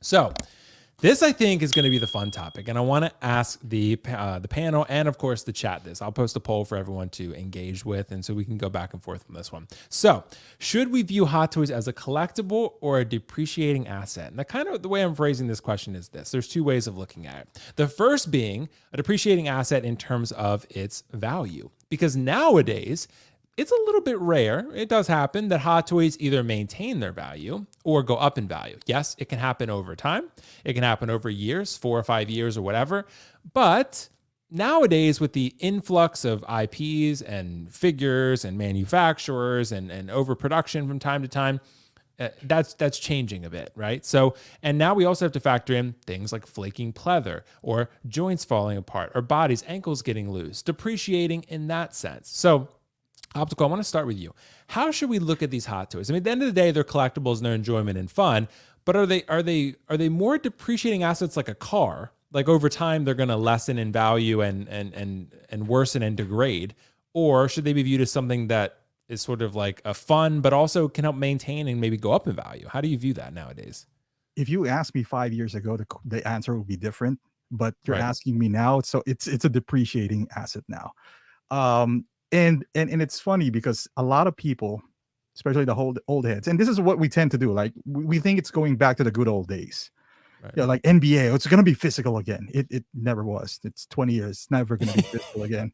So this, I think, is going to be the fun topic, and I want to ask the panel and, of course, the chat this. I'll post a poll for everyone to engage with, and so we can go back and forth on this one. So, should we view Hot Toys as a collectible or a depreciating asset? And the way I'm phrasing this question is this. There's two ways of looking at it. The first being a depreciating asset in terms of its value, because nowadays, it's a little bit rare. It does happen that Hot Toys either maintain their value or go up in value. Yes, it can happen over time. It can happen over years, 4 or 5 years or whatever. But nowadays, with the influx of IPs and figures and manufacturers and overproduction from time to time, that's changing a bit, right? So, and now we also have to factor in things like flaking pleather or joints falling apart or bodies, ankles getting loose, depreciating in that sense. So, Optical, I want to start with you. How should we look at these Hot Toys? I mean, at the end of the day, they're collectibles and they're enjoyment and fun, but are they more depreciating assets like a car? Like over time, they're going to lessen in value and worsen and degrade, or should they be viewed as something that is sort of like a fun, but also can help maintain and maybe go up in value? How do you view that nowadays? If you asked me 5 years ago, the answer would be different. But you're Right. asking me now, so it's a depreciating asset now. Um, and it's funny because a lot of people, especially the old heads, and this is what we tend to do. Like we think it's going back to the good old days. Right. Yeah, like NBA, it's going to be physical again. It never was. It's 20 years. It's never going to be physical again.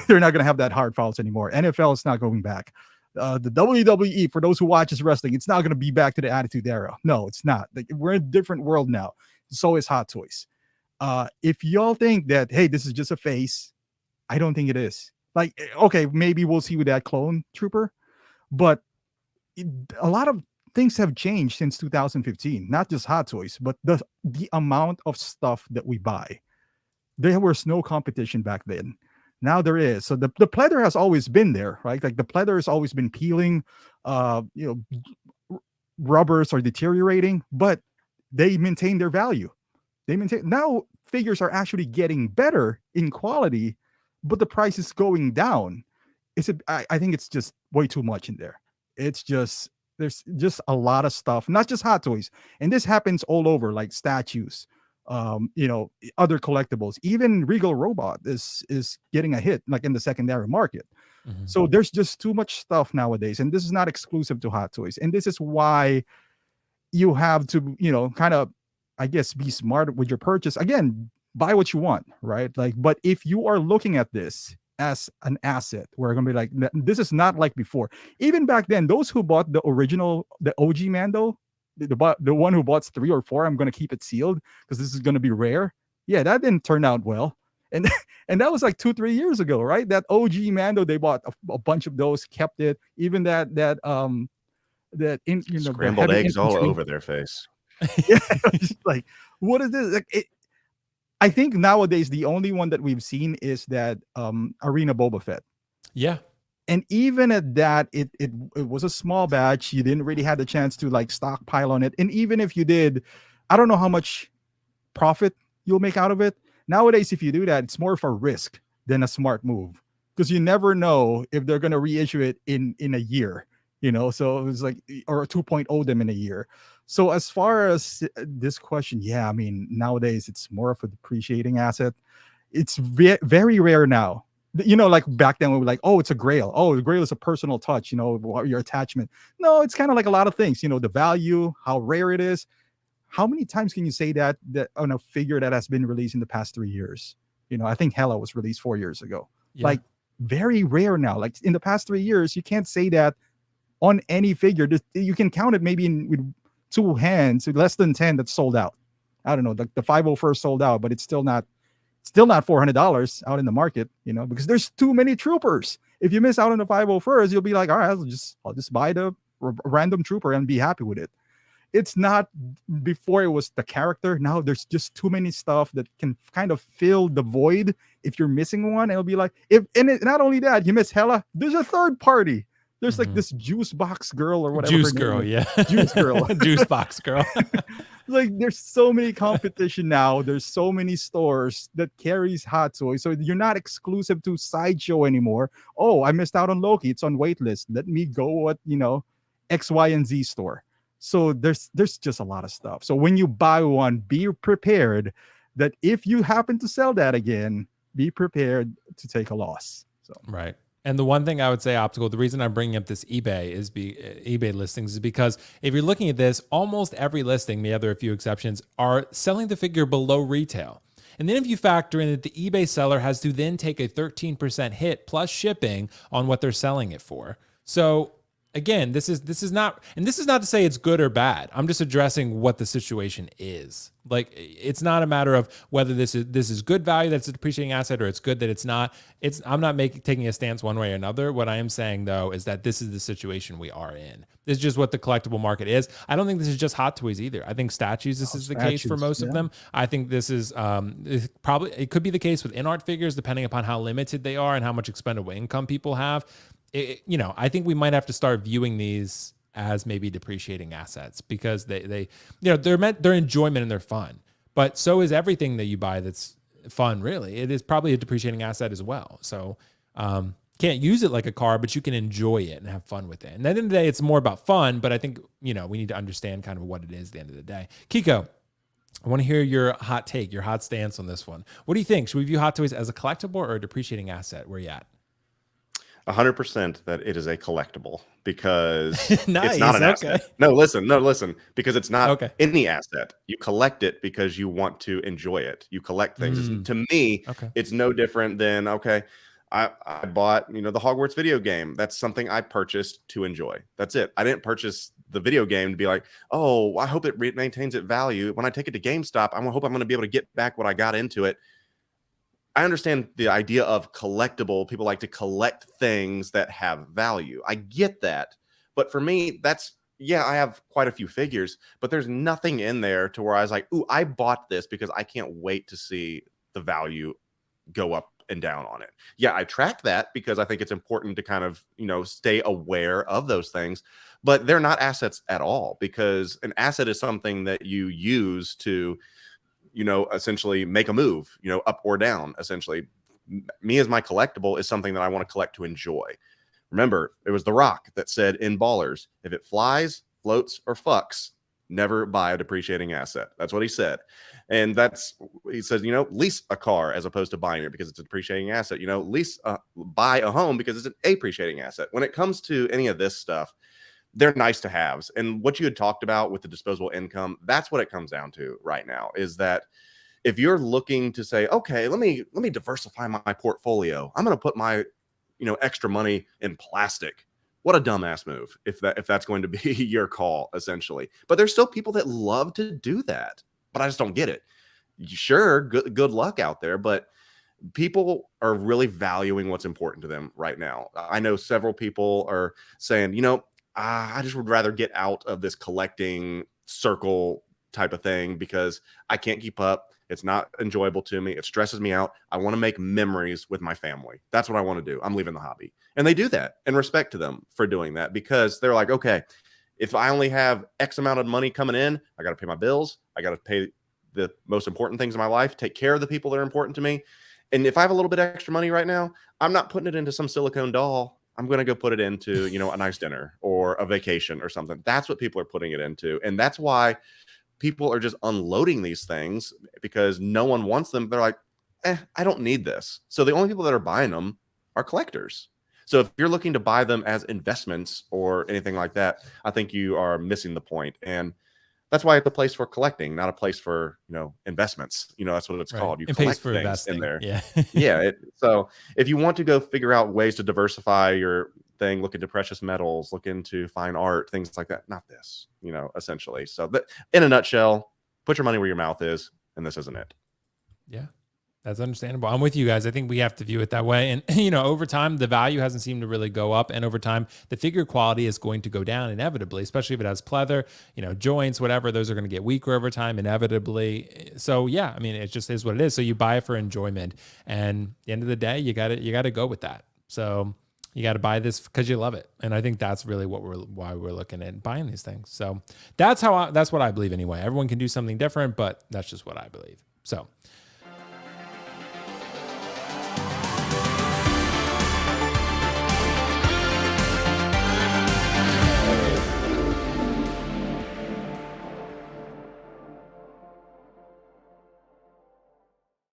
They're not going to have that hard fouls anymore. NFL is not going back. The WWE, for those who watches wrestling, it's not going to be back to the Attitude Era. No, it's not. Like, we're in a different world now. So is Hot Toys. If y'all think that, hey, this is just a phase, I don't think it is. Like, okay, maybe we'll see with that clone trooper, but a lot of things have changed since 2015. Not just Hot Toys, but the amount of stuff that we buy. There was no competition back then. Now there is. So the pleather has always been there, right? Like the pleather has always been peeling. Rubbers are deteriorating, but they maintain their value. Now figures are actually getting better in quality, but the price is going down. I think it's just way too much in there. It's just there's just a lot of stuff, not just Hot Toys, and this happens all over, like statues, other collectibles. Even Regal Robot is getting a hit, like in the secondary market. Mm-hmm. So there's just too much stuff nowadays, and this is not exclusive to Hot Toys, and this is why you have to, kind of, I guess, be smart with your purchase. Again, buy what you want, right? Like, but if you are looking at this as an asset, we're gonna be like, this is not like before. Even back then, those who bought the original, the OG Mando, the one who bought 3 or 4, I'm gonna keep it sealed because this is gonna be rare. Yeah, that didn't turn out well. And and that was like 2-3 years ago, right? That OG Mando, they bought a bunch of those, kept it. Even that scrambled eggs all over their face. Yeah, like, what is this? Like, I think nowadays the only one that we've seen is that Arena Boba Fett. Yeah. And even at that, it was a small batch. You didn't really have the chance to like stockpile on it. And even if you did, I don't know how much profit you'll make out of it. Nowadays, if you do that, it's more of a risk than a smart move, because you never know if they're going to reissue it in a year, so it was like, or 2.0 them in a year. So as far as this question, yeah, I mean, nowadays it's more of a depreciating asset. It's very rare now. Like back then we were like, oh, it's a grail. Oh, the grail is a personal touch, your attachment. No, it's kind of like a lot of things, the value, how rare it is. How many times can you say that on a figure that has been released in the past 3 years? I think Hella was released 4 years ago. Yeah. Like, very rare now. Like in the past 3 years, you can't say that on any figure. You can count it maybe with 2 hands, less than 10 that's sold out. I don't know. The 501st sold out, but it's still not $400 out in the market, because there's too many troopers. If you miss out on the 501st, you'll be like, all right, I'll just buy the random trooper and be happy with it. It's not before it was the character. Now there's just too many stuff that can kind of fill the void if you're missing one. It'll be like, not only that, you miss Hella, there's a third party. There's like this juice box girl or whatever. Juice girl, yeah. Juice girl. Juice box girl. Like, there's so many competition now. There's so many stores that carries Hot Toys. So you're not exclusive to Sideshow anymore. Oh, I missed out on Loki. It's on waitlist. Let me go at, X, Y, and Z store. So there's just a lot of stuff. So when you buy one, be prepared that if you happen to sell that again, be prepared to take a loss. So Right. And the one thing I would say, Optical, the reason I'm bringing up this eBay listings is because if you're looking at this, almost every listing, the other a few exceptions, are selling the figure below retail. And then if you factor in that the eBay seller has to then take a 13% hit plus shipping on what they're selling it for. So again, this is not to say it's good or bad. I'm just addressing what the situation is. Like, it's not a matter of whether this is good value that's a depreciating asset or it's good that it's not. I'm not taking a stance one way or another. What I am saying though is that this is the situation we are in. This is just what the collectible market is. I don't think this is just Hot Toys either. I think statues, this is the case for most of them. I think this is it could be the case with in-art figures, depending upon how limited they are and how much expendable income people have. I think we might have to start viewing these as maybe depreciating assets because they're enjoyment and they're fun. But so is everything that you buy that's fun, really. It is probably a depreciating asset as well. So can't use it like a car, but you can enjoy it and have fun with it. And at the end of the day, it's more about fun, but I think, we need to understand kind of what it is at the end of the day. Kiko, I want to hear your hot take, your hot stance on this one. What do you think? Should we view Hot Toys as a collectible or a depreciating asset? Where are you at? 100% that it is a collectible because Nice, it's not an okay. asset. No, listen, because it's not Okay. any asset. You collect it because you want to enjoy it. You collect things. To me, Okay. it's no different than, okay, I bought, the Hogwarts video game. That's something I purchased to enjoy. That's it. I didn't purchase the video game to be like, oh, I hope it maintains its value. When I take it to GameStop, I hope I'm going to be able to get back what I got into it. I understand the idea of collectible. People like to collect things that have value. I get that. But for me, I have quite a few figures, but there's nothing in there to where I was like, ooh, I bought this because I can't wait to see the value go up and down on it. Yeah, I track that because I think it's important to kind of, stay aware of those things, but they're not assets at all because an asset is something that you use to essentially make a move, up or down, essentially. Me as my collectible is something that I want to collect to enjoy. Remember, it was The Rock that said in Ballers, if it flies, floats, or fucks, never buy a depreciating asset. That's what he said. And he says, lease a car as opposed to buying it because it's a depreciating asset. Buy a home because it's an appreciating asset. When it comes to any of this stuff, they're nice to haves. And what you had talked about with the disposable income, that's what it comes down to right now, is that if you're looking to say, okay, let me diversify my portfolio, I'm going to put my, extra money in plastic. What a dumbass move if that's going to be your call, essentially. But there's still people that love to do that, but I just don't get it. Sure, good luck out there, but people are really valuing what's important to them right now. I know several people are saying, I just would rather get out of this collecting circle type of thing because I can't keep up. It's not enjoyable to me. It stresses me out. I want to make memories with my family. That's what I want to do. I'm leaving the hobby. And they do that, and respect to them for doing that because they're like, okay, if I only have X amount of money coming in, I got to pay my bills. I got to pay the most important things in my life, take care of the people that are important to me. And if I have a little bit extra money right now, I'm not putting it into some silicone doll. I'm going to go put it into, a nice dinner or a vacation or something. That's what people are putting it into. And that's why people are just unloading these things because no one wants them. They're like, I don't need this. So the only people that are buying them are collectors. So if you're looking to buy them as investments or anything like that, I think you are missing the point. And that's why it's a place for collecting, not a place for, investments. That's what it's called. You collect for things investing in there. Yeah. Yeah. So if you want to go figure out ways to diversify your thing, look into precious metals, look into fine art, things like that. Not this, essentially. So in a nutshell, put your money where your mouth is, and this isn't it. Yeah. That's understandable. I'm with you guys. I think we have to view it that way. And, over time, the value hasn't seemed to really go up. And over time, the figure quality is going to go down inevitably, especially if it has pleather, joints, whatever. Those are going to get weaker over time inevitably. So, yeah, I mean, it just is what it is. So you buy it for enjoyment. And at the end of the day, you got to go with that. So you got to buy this because you love it. And I think that's really why we're looking at buying these things. So that's what I believe anyway. Everyone can do something different, but that's just what I believe. So